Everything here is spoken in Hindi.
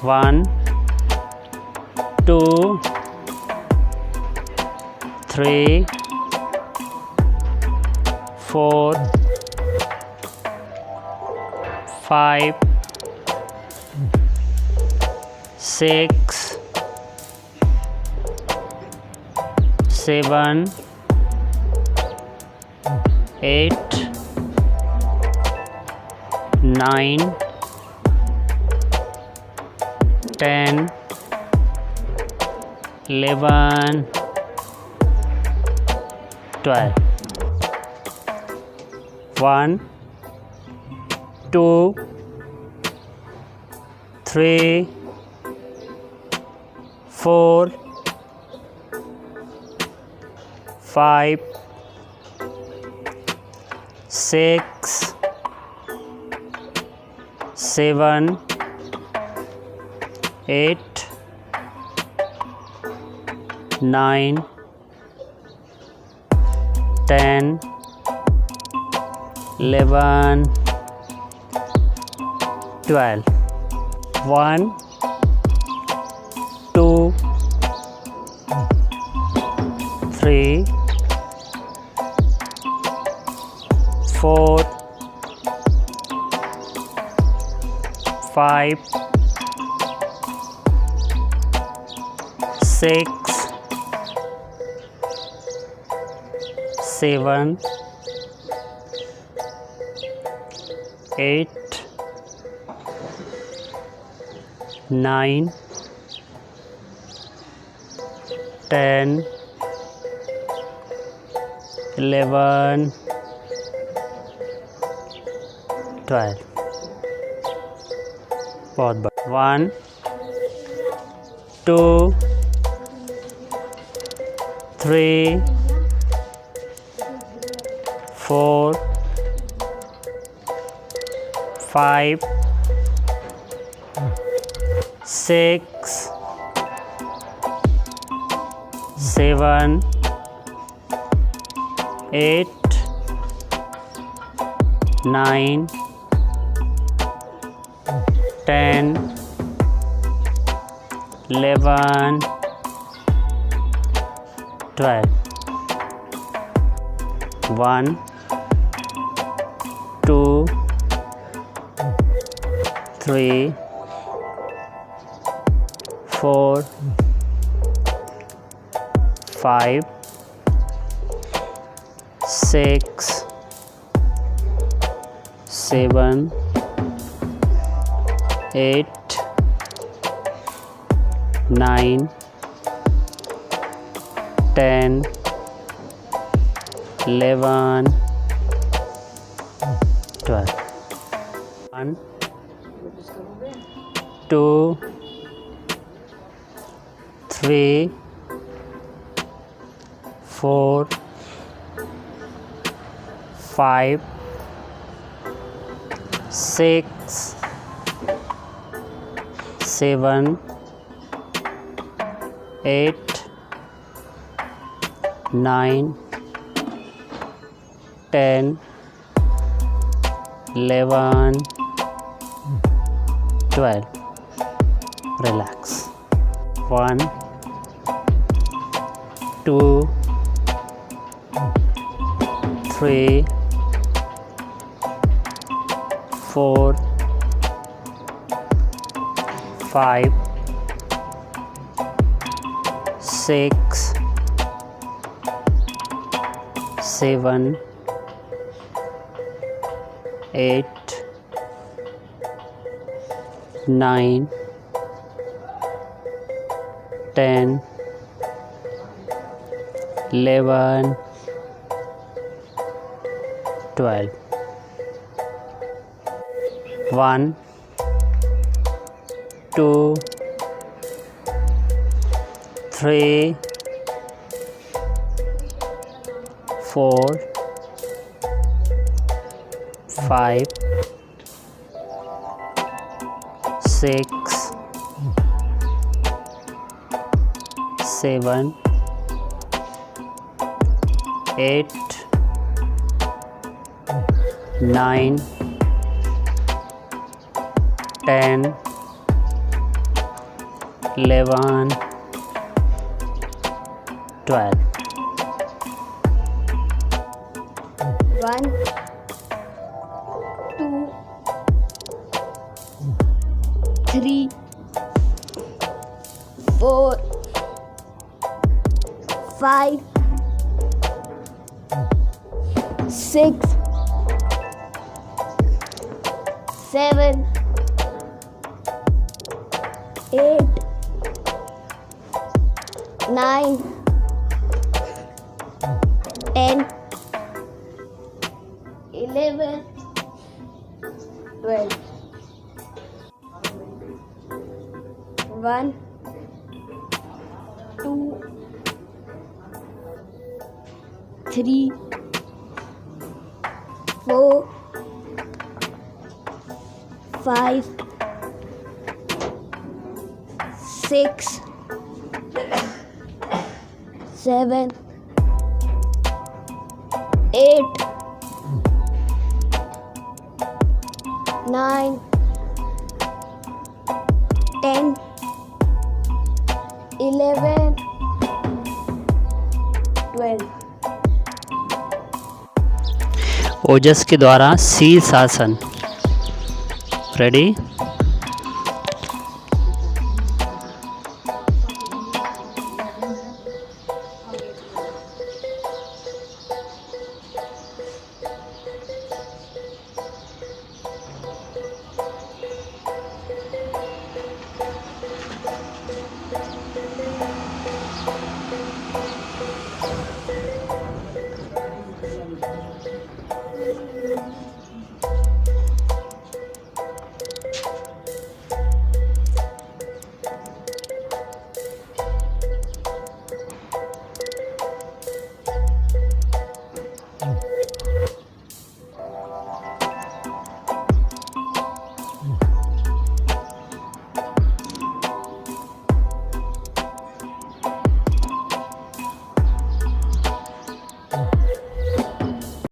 1 2 3 4 5 6 7 8 9 10 11 12 1 2 3 4 5 6 7 8 9 10 11 12 1 2 3 4 5 6 7 8 9 10 11 12 बहुत बढ़िया 1 2 3 4 5 6 7 8 9 10 11 12 1 2 3 4 5 6 7 8 9 10 11 12 1 2 3 4 5 6 7 8 9 10 11 12 relax 1 2 3 4 5 6 7 8 9 10 11 12 1 2 3 4 5 6 7 8 9 10 11, 12. 1, 2, 3, 4, 5, 6, 7, 8, 9, 10, 11, 12. 1, 2, 3, 4, 5, 6, 7, 8, 9, 10, 11, 12. ओजस के द्वारा शीर्षासन। रेडी?